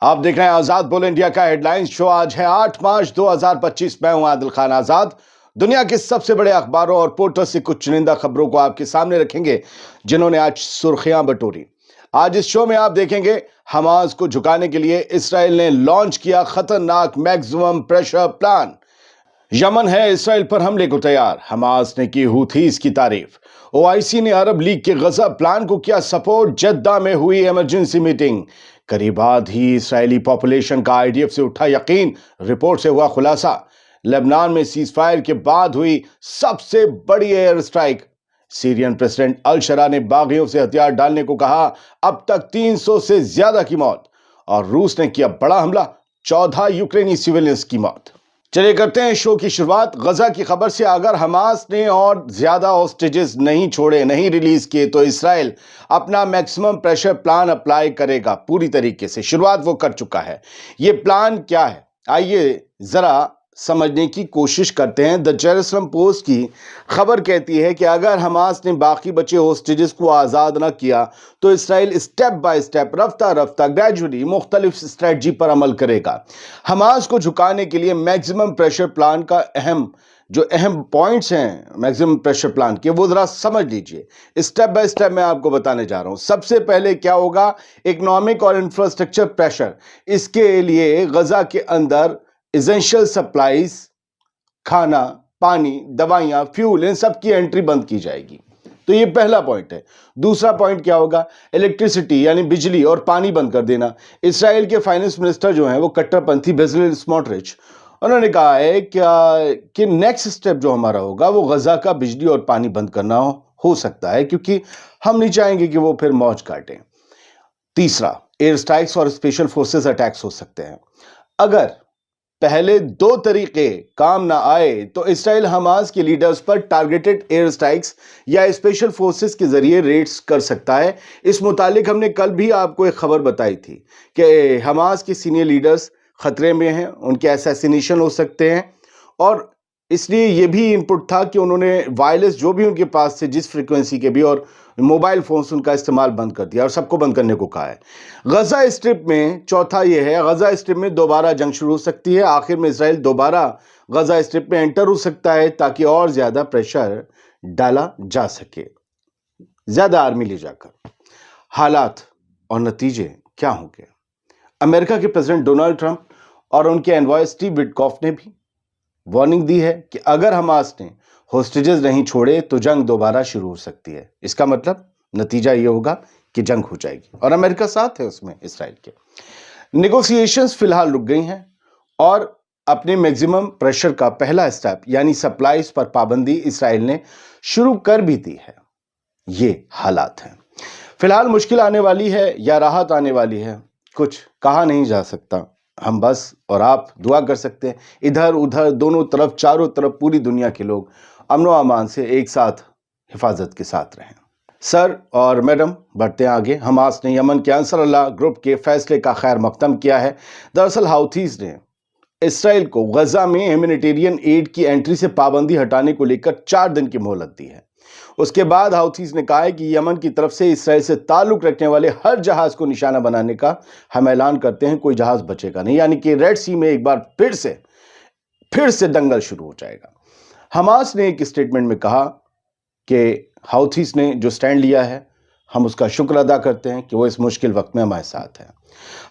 आप देख रहे हैं आजाद बोल इंडिया का हेडलाइंस शो। आज है 8 मार्च 2025। मैं हूं आदिल खान आजाद। दुनिया के सबसे बड़े अखबारों और पोर्टल से कुछ चुनिंदा खबरों को आपके सामने रखेंगे जिन्होंने आज सुर्खियां बटोरी। आज इस शो में आप देखेंगे हमास को झुकाने के लिए इसराइल ने लॉन्च किया खतरनाक मैक्सिमम प्रेशर प्लान। यमन है इसराइल पर हमले को तैयार, हमास ने की हूथीज की तारीफ। ओआईसी ने अरब लीग के गजा प्लान को किया सपोर्ट, जद्दा में हुई इमरजेंसी मीटिंग। करीब आधी इसराइली पॉपुलेशन का आईडीएफ से उठा यकीन, रिपोर्ट से हुआ खुलासा। लेबनान में सीज फायर के बाद हुई सबसे बड़ी एयर स्ट्राइक। सीरियन प्रेसिडेंट अल शरा ने बागियों से हथियार डालने को कहा, अब तक 300 से ज्यादा की मौत। और रूस ने किया बड़ा हमला, 14 यूक्रेनी सिविलियंस की मौत। चलिए करते हैं शो की शुरुआत गजा की खबर से। अगर हमास ने और ज्यादा हॉस्टेजेस नहीं छोड़े, नहीं रिलीज किए, तो इसराइल अपना मैक्सिमम प्रेशर प्लान अप्लाई करेगा पूरी तरीके से। शुरुआत वो कर चुका है। ये प्लान क्या है, आइए जरा समझने की कोशिश करते हैं। द जेरूसलम पोस्ट की खबर कहती है कि अगर हमास ने बाकी बचे हॉस्टेजेस को आज़ाद न किया तो Israel step by step, Rafta Rafta, gradually मुख्तलिफ स्ट्रेटजी पर अमल करेगा। हमास को झुकाने के लिए मैक्सिमम प्रेशर प्लान का अहम पॉइंट्स हैं मैक्सिमम प्रेशर प्लान के, वो जरा समझ लीजिए। स्टेप बाय स्टेप मैं आपको बताने जा रहा हूं। सबसे पहले क्या होगा, इकोनॉमिक और इंफ्रास्ट्रक्चर प्रेशर। इसके लिए गजा के अंदर एसेंशियल सप्लाईज, खाना, पानी, दवाइयां, फ्यूल, इन सब की एंट्री बंद की जाएगी। तो ये पहला पॉइंट है। दूसरा पॉइंट क्या होगा, इलेक्ट्रिसिटी यानी बिजली और पानी बंद कर देना। इसराइल के फाइनेंस मिनिस्टर जो हैं वो कट्टरपंथी बेजलेल स्मोट्रिच, उन्होंने कहा है कि नेक्स्ट स्टेप जो हमारा होगा वो गजा का बिजली और पानी बंद करना हो सकता है, क्योंकि हम नहीं चाहेंगे कि वो फिर मौज काटें। तीसरा, एयर स्ट्राइक्स और स्पेशल फोर्सेस अटैक्स हो सकते हैं। अगर पहले दो तरीके काम ना आए तो इसराइल हमास के लीडर्स पर टारगेटेड एयर स्ट्राइक्स या स्पेशल फोर्सेस के जरिए रेड्स कर सकता है। इस मुतालिक हमने कल भी आपको एक खबर बताई थी कि हमास के सीनियर लीडर्स खतरे में हैं, उनके असैसिनेशन हो सकते हैं। और इसलिए ये भी इनपुट था कि उन्होंने वायरलेस जो भी उनके पास थे, जिस फ्रीक्वेंसी के भी, और मोबाइल फोन्स उनका इस्तेमाल बंद कर दिया और सबको बंद करने को कहा है। गजा स्ट्रिप में चौथा ये है, गजा स्ट्रिप में दोबारा जंग शुरू हो सकती है। आखिर में इसराइल दोबारा गजा स्ट्रिप में एंटर हो सकता है ताकि और ज्यादा प्रेशर डाला जा सके, ज्यादा आर्मी ले जाकर। हालात और नतीजे क्या होंगे? अमेरिका के प्रेसिडेंट डोनाल्ड ट्रंप और उनके एनवॉय स्टीव विटकॉफ ने भी वार्निंग दी है कि अगर हमास ने होस्टेजेस नहीं छोड़े तो जंग दोबारा शुरू हो सकती है। इसका मतलब नतीजा ये होगा कि जंग हो जाएगी, और अमेरिका साथ है उसमें इसराइल के। नेगोशिएशंस फिलहाल रुक गई हैं और अपने मैक्सिमम प्रेशर का पहला स्टेप यानी सप्लाईज पर पाबंदी इसराइल ने शुरू कर भी दी है। ये हालात हैं। फिलहाल मुश्किल आने वाली है या राहत आने वाली है, कुछ कहा नहीं जा सकता। हम बस और आप दुआ कर सकते हैं इधर उधर दोनों तरफ, चारों तरफ पूरी दुनिया के लोग अमनो अमान से एक साथ हिफाजत के साथ रहें। सर और मैडम, बढ़ते हैं आगे। हमास ने यमन के अंसर अल्लाह ग्रुप के फैसले का खैर मकदम किया है। दरअसल हाउथीज ने इसराइल को गजा में ह्यूमैनिटेरियन एड की एंट्री से पाबंदी हटाने को लेकर 4 दिन की मोहलत दी है। उसके बाद हाउथीज ने कहा है कि यमन की तरफ से इसराइल से ताल्लुक रखने वाले हर जहाज को निशाना बनाने का हम ऐलान करते हैं, कोई जहाज बचेगा नहीं। यानी कि रेड सी में एक बार फिर से दंगल शुरू हो जाएगा। हमास ने एक स्टेटमेंट में कहा कि हाउथीज ने जो स्टैंड लिया है, हम उसका शुक्र अदा करते हैं कि वो इस मुश्किल वक्त में हमारे साथ है।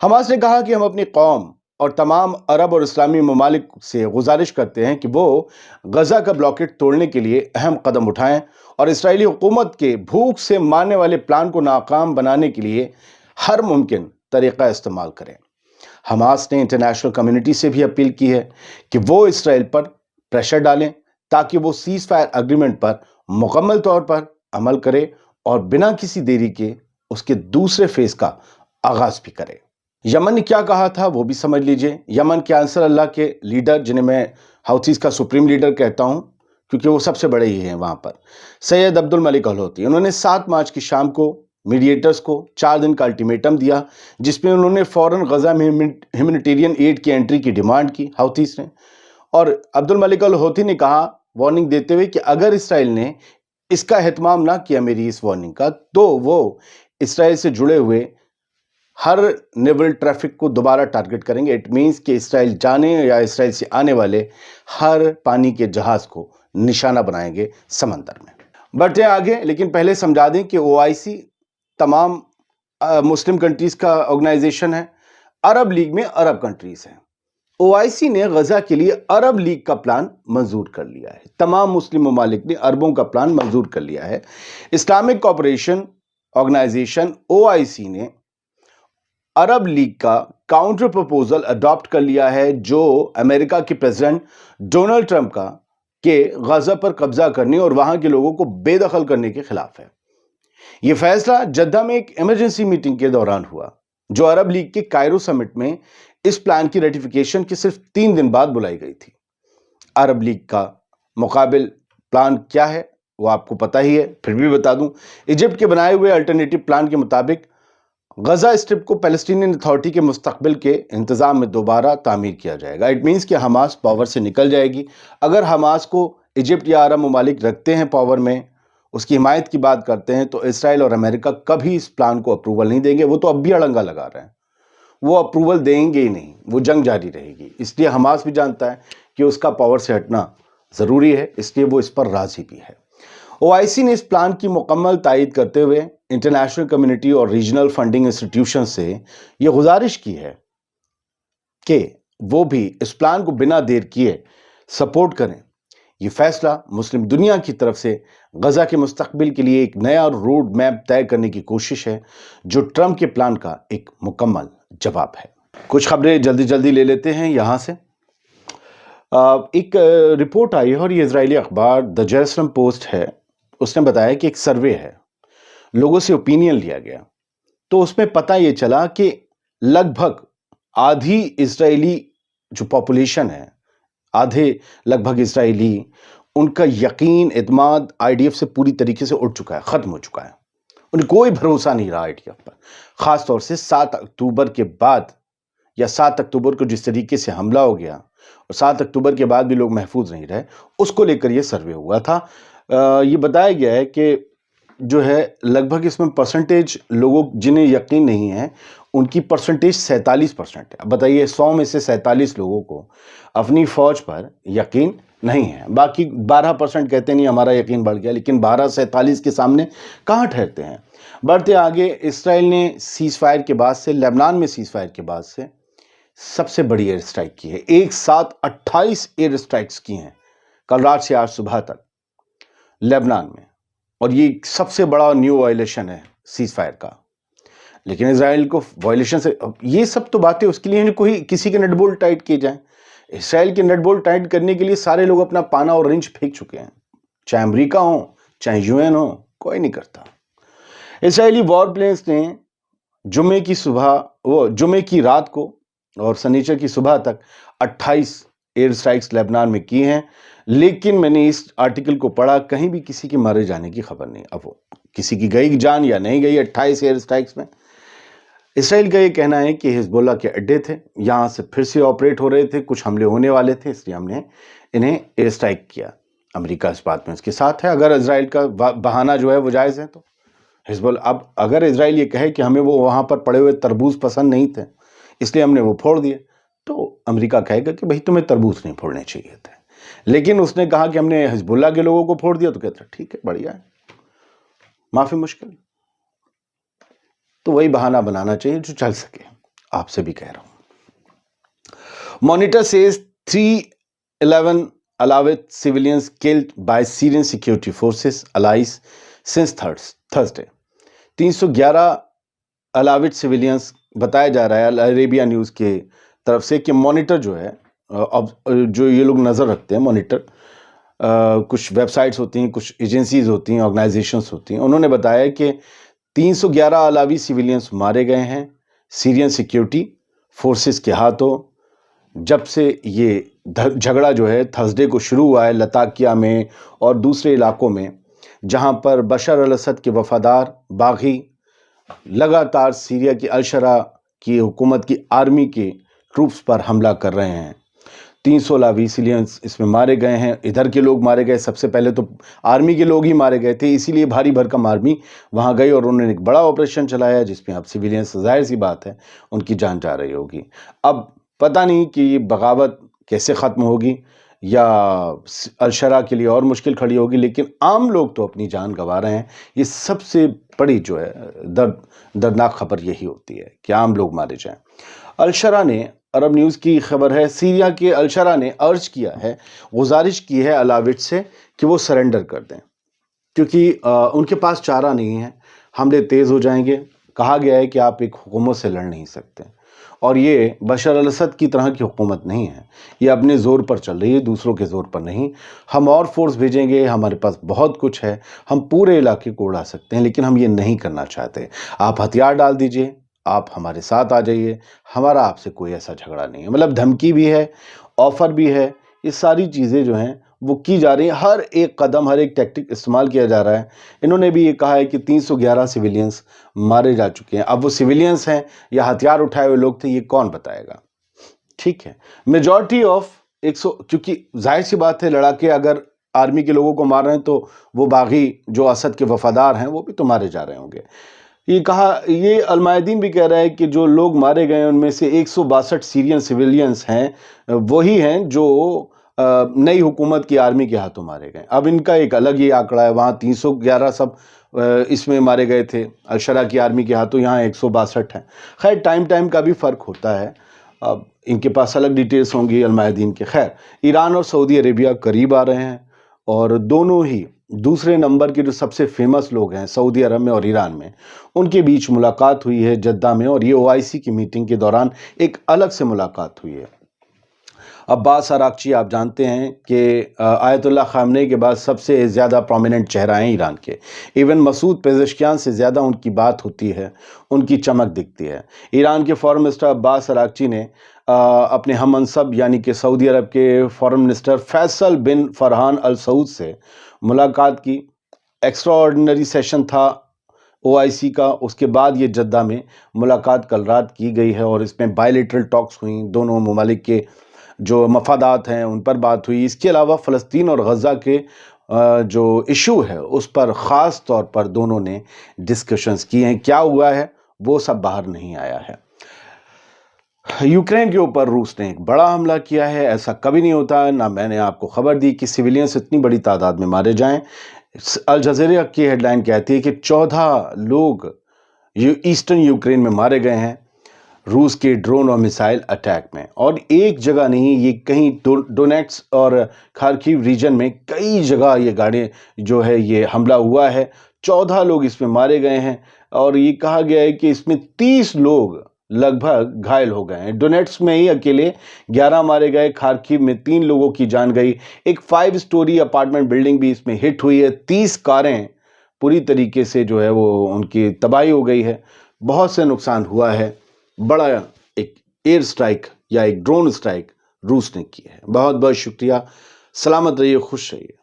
हमास ने कहा कि हम अपनी कौम और तमाम अरब और इस्लामी ममालिक से गुजारिश करते हैं कि वो गजा का ब्लॉकेट तोड़ने के लिए अहम कदम उठाएं और इसराइली हुकूमत के भूख से मारने वाले प्लान को नाकाम बनाने के लिए हर मुमकिन तरीका इस्तेमाल करें। हमास ने इंटरनेशनल कम्युनिटी से भी अपील की है कि वो इसराइल पर प्रेशर डालें ताकि वो सीज फायर एग्रीमेंट पर मुकम्मल तौर पर अमल करे और बिना किसी देरी के उसके दूसरे फेज का आगाज भी करे। यमन ने क्या कहा था वो भी समझ लीजिए। यमन के अंसर अल्लाह के लीडर, जिन्हें मैं हाउथीज का सुप्रीम लीडर कहता हूं क्योंकि वो सबसे बड़े ही हैं वहां पर, सैयद अब्दुल मलिक अल हौती, उन्होंने 7 मार्च की शाम को मीडिएटर्स को 4 दिन का अल्टीमेटम दिया, जिसमें उन्होंने फौरन गजा में ह्यूमैनिटेरियन एड की एंट्री की डिमांड की हाउथीज ने। और अब्दुल मलिक अल हौती ने कहा, वार्निंग देते हुए, कि अगर इसराइल ने इसका एहतमाम ना किया मेरी इस वार्निंग का, तो वो इसराइल से जुड़े हुए हर नेवल ट्रैफिक को दोबारा टारगेट करेंगे। इट मीन्स कि इसराइल जाने या इसराइल से आने वाले हर पानी के जहाज को निशाना बनाएंगे समंदर में। बढ़ते आगे, लेकिन पहले समझा दें कि OIC तमाम मुस्लिम कंट्रीज का ऑर्गेनाइजेशन है। अरब लीग में अरब कंट्रीज हैं। OIC ने गजा के लिए अरब लीग का प्लान मंजूर कर लिया है। तमाम मुस्लिम ममालिक ने अरबों का प्लान मंजूर कर लिया है। इस्लामिक कोऑपरेशन ऑर्गेनाइजेशन OIC ने अरब लीग का काउंटर प्रपोजल अडॉप्ट कर लिया है, जो अमेरिका के प्रेसिडेंट डोनाल्ड ट्रंप का के गजा पर कब्जा करने और वहां के लोगों को बेदखल करने के खिलाफ है। यह फैसला जद्दा में एक इमरजेंसी मीटिंग के दौरान हुआ, जो अरब लीग के कायरो समिट में इस प्लान की रेटिफिकेशन के सिर्फ 3 दिन बाद बुलाई गई थी। अरब लीग का मुकाबिल प्लान क्या है वो आपको पता ही है, फिर भी बता दूं। इजिप्ट के बनाए हुए अल्टरनेटिव प्लान के मुताबिक गजा स्ट्रिप को पैलेस्टीनियन अथॉरिटी के मुस्तकबिल के इंतजाम में दोबारा तामीर किया जाएगा। इट मीन्स कि हमास पावर से निकल जाएगी। अगर हमास को इजिप्ट या अरब ममालिक रखते हैं पावर में, उसकी हिमायत की बात करते हैं, तो इसराइल और अमेरिका कभी इस प्लान को अप्रूवल नहीं देंगे। वो तो अब भी अड़ंगा लगा रहे हैं, वो अप्रूवल देंगे ही नहीं, वो जंग जारी रहेगी। इसलिए हमास भी जानता है कि उसका पावर से हटना ज़रूरी है, इसलिए वो इस पर राजी भी है। OIC ने इस प्लान की मुकम्मल तायीद करते हुए इंटरनेशनल कम्युनिटी और रीजनल फंडिंग इंस्टीट्यूशन से यह गुजारिश की है कि वो भी इस प्लान को बिना देर किए सपोर्ट करें। यह फैसला मुस्लिम दुनिया की तरफ से गजा के मुस्तकबिल के लिए एक नया रोड मैप तय करने की कोशिश है, जो ट्रंप के प्लान का एक मुकम्मल जवाब है। कुछ खबरें जल्दी जल्दी ले लेते हैं यहां से। एक रिपोर्ट आई है और ये इजरायली अखबार द जेरूसलम पोस्ट है, उसने बताया कि एक सर्वे है, लोगों से ओपिनियन लिया गया, तो उसमें पता ये चला कि लगभग आधी इजरायली जो पॉपुलेशन है, आधे लगभग इजरायली, उनका यकीन एतमाद IDF से पूरी तरीके से उठ चुका है, ख़त्म हो चुका है। उन्हें कोई भरोसा नहीं रहा IDF पर, ख़ास तौर से 7 अक्टूबर के बाद, या 7 अक्टूबर को जिस तरीके से हमला हो गया और 7 अक्टूबर के बाद भी लोग महफूज नहीं रहे, उसको लेकर यह सर्वे हुआ था। ये बताया गया है कि जो है लगभग इसमें परसेंटेज लोगों जिन्हें यकीन नहीं है, उनकी परसेंटेज 47% है। अब बताइए, 100 में से 47 लोगों को अपनी फौज पर यकीन नहीं है। बाकी 12% कहते नहीं हमारा यकीन बढ़ गया, लेकिन 47 के सामने कहाँ ठहरते हैं। बढ़ते आगे, इसराइल ने सीज फायर के बाद से, लेबनान में सीज फायर के बाद से सबसे बड़ी एयर स्ट्राइक की है। एक साथ 28 एयर स्ट्राइक्स की हैं कल रात से आज सुबह तक लेबनान में, और ये सबसे बड़ा न्यू वायलेशन है सीज फायर का। लेकिन इजराइल को वायलेशन से, ये सब तो बातें उसके लिए कोई किसी के नट बोल्ट टाइट किए जाएं। इसराइल के नट बोल्ट टाइट करने के लिए सारे लोग अपना पाना और रिंच फेंक चुके हैं, चाहे अमेरिका हो चाहे UN हो, कोई नहीं करता। इसराइली वॉर प्लेन्स ने जुमे की रात को और शनिचर की सुबह तक 28 एयर स्ट्राइक्स लेबनान में की हैं, लेकिन मैंने इस आर्टिकल को पढ़ा, कहीं भी किसी के मारे जाने की खबर नहीं। अब वो किसी की गई जान या नहीं गई 28 एयर स्ट्राइक्स में। इसराइल का ये कहना है कि हिजबुल्लाह के अड्डे थे, यहाँ से फिर से ऑपरेट हो रहे थे, कुछ हमले होने वाले थे, इसलिए हमने इन्हें एयर स्ट्राइक किया। अमेरिका इस बात में उसके साथ है। अगर इसराइल का बहाना जो है वो जायज़ है, तो हिजबुल्लाह, अब अगर इसराइल ये कहे कि हमें वो वहाँ पर पड़े हुए तरबूज पसंद नहीं थे इसलिए हमने वो फोड़ दिए, तो अमेरिका कहेगा कि भाई तुम्हें तरबूज नहीं फोड़ने चाहिए थे। लेकिन उसने कहा कि हमने हिजबुल्लाह के लोगों को फोड़ दिया, तो कहता ठीक है, बढ़िया है, माफी मुश्किल। तो वही बहाना बनाना चाहिए जो चल सके। आपसे भी कह रहा हूं। Monitor says 311 Alawite civilians killed by Syrian security forces allies since Thursday। 311 Alawite civilians बताया जा रहा है अल अरेबिया न्यूज़ के तरफ से कि मॉनिटर जो है, अब जो ये लोग नज़र रखते हैं, मॉनिटर कुछ वेबसाइट्स होती हैं, कुछ एजेंसीज होती हैं, ऑर्गेनाइजेशंस होती हैं, उन्होंने बताया कि 311 अलावी सिविलियंस मारे गए हैं सीरियन सिक्योरिटी फोर्सेस के हाथों, जब से ये झगड़ा जो है थर्सडे को शुरू हुआ है लताकिया में और दूसरे इलाकों में, जहां पर बशर अल असद के वफादार बागी लगातार सीरिया की अल-शरा की हुकूमत की आर्मी के ट्रूप्स पर हमला कर रहे हैं। 316 सिविलियंस इसमें मारे गए हैं। इधर के लोग मारे गए, सबसे पहले तो आर्मी के लोग ही मारे गए थे, इसीलिए भारी भरकम आर्मी वहाँ गई और उन्होंने एक बड़ा ऑपरेशन चलाया जिसमें अब सिविलियंस, जाहिर सी बात है, उनकी जान जा रही होगी। अब पता नहीं कि ये बगावत कैसे ख़त्म होगी या अलशरा के लिए और मुश्किल खड़ी होगी, लेकिन आम लोग तो अपनी जान गंवा रहे हैं। ये सबसे बड़ी जो है दर्दनाक खबर यही होती है कि आम लोग मारे जाएं। अलशरा ने, अरब न्यूज़ की खबर है, सीरिया के अलशरा ने अर्ज किया है, गुजारिश की है अलाविट से कि वो सरेंडर कर दें, क्योंकि उनके पास चारा नहीं है, हमले तेज़ हो जाएंगे। कहा गया है कि आप एक हुकूमत से लड़ नहीं सकते, और ये बशर अल असद की तरह की हुकूमत नहीं है, ये अपने ज़ोर पर चल रही है, दूसरों के ज़ोर पर नहीं। हम और फोर्स भेजेंगे, हमारे पास बहुत कुछ है, हम पूरे इलाके को उड़ा सकते हैं, लेकिन हम ये नहीं करना चाहते। आप हथियार डाल दीजिए, आप हमारे साथ आ जाइए, हमारा आपसे कोई ऐसा झगड़ा नहीं है। मतलब धमकी भी है, ऑफ़र भी है, ये सारी चीज़ें जो हैं वो की जा रही हैं। हर एक कदम, हर एक टैक्टिक इस्तेमाल किया जा रहा है। इन्होंने भी ये कहा है कि 311 सिविलियंस मारे जा चुके हैं। अब वो सिविलियंस हैं या हथियार उठाए हुए लोग थे, ये कौन बताएगा। ठीक है, मेजॉरिटी ऑफ 100, क्योंकि जाहिर सी बात है, लड़ाके अगर आर्मी के लोगों को मार रहे हैं तो वो बागी जो असद के वफादार हैं वो भी तो मारे जा रहे होंगे। ये अलमायदीन भी कह रहा है कि जो लोग मारे गए उनमें से 162 सीरियन सिविलियंस हैं, वही हैं जो नई हुकूमत की आर्मी के हाथों मारे गए। अब इनका एक अलग ही आंकड़ा है, वहाँ 311 सब इसमें मारे गए थे अलशरा की आर्मी के हाथों, यहाँ 162 हैं। खैर टाइम का भी फ़र्क होता है, अब इनके पास अलग डिटेल्स होंगी अलमायदीन के। खैर ईरान और सऊदी अरेबिया करीब आ रहे हैं, और दोनों ही दूसरे नंबर के जो सबसे फेमस लोग हैं सऊदी अरब में और ईरान में, उनके बीच मुलाकात हुई है जद्दा में, और ये ओआईसी की मीटिंग के दौरान एक अलग से मुलाकात हुई है। अब्बास अराक्ची आप जानते हैं कि आयतुल्लाह ख़ामनेई के बाद सबसे ज़्यादा प्रोमिनेंट चेहरा हैं ईरान के। इवन मसूद पेज़ेश्कियान से ज़्यादा उनकी बात होती है, उनकी चमक दिखती है। ईरान के फॉरेन मिनिस्टर अब्बास अराक्ची ने अपने हम मनसब यानी कि सऊदी अरब के फॉरेन मिनिस्टर फैसल बिन फरहान अल सऊद से मुलाकात की। एक्स्ट्रा ऑर्डिनरी सेशन था ओआईसी का, उसके बाद ये जद्दा में मुलाकात कल रात की गई है, और इसमें बायलैटरल टॉक्स हुई, दोनों ममालिक के जो मफादात हैं उन पर बात हुई। इसके अलावा फ़लस्तीन और गज़ा के जो इशू है उस पर ख़ास तौर पर दोनों ने डिस्कशंस किए हैं। क्या हुआ है वो सब बाहर नहीं आया है। यूक्रेन के ऊपर रूस ने एक बड़ा हमला किया है, ऐसा कभी नहीं होता, ना मैंने आपको खबर दी कि सिविलियंस इतनी बड़ी तादाद में मारे जाएं। अल जज़ीरा की हेडलाइन कहती है कि 14 लोग ईस्टर्न यूक्रेन में मारे गए हैं रूस के ड्रोन और मिसाइल अटैक में, और एक जगह नहीं, ये कहीं डोनेट्स और खार्किव रीजन में कई जगह ये गाड़ी जो है ये हमला हुआ है। 14 लोग इसमें मारे गए हैं, और ये कहा गया है कि इसमें 30 लोग लगभग घायल हो गए हैं। डोनेट्स में ही अकेले 11 मारे गए, खार्किव में 3 लोगों की जान गई। एक 5 स्टोरी अपार्टमेंट बिल्डिंग भी इसमें हिट हुई है। 30 कारें पूरी तरीके से जो है वो उनकी तबाही हो गई है, बहुत से नुकसान हुआ है। बड़ा एक एयर स्ट्राइक या एक ड्रोन स्ट्राइक रूस ने की है। बहुत बहुत शुक्रिया, सलामत रहिए, खुश रहिए।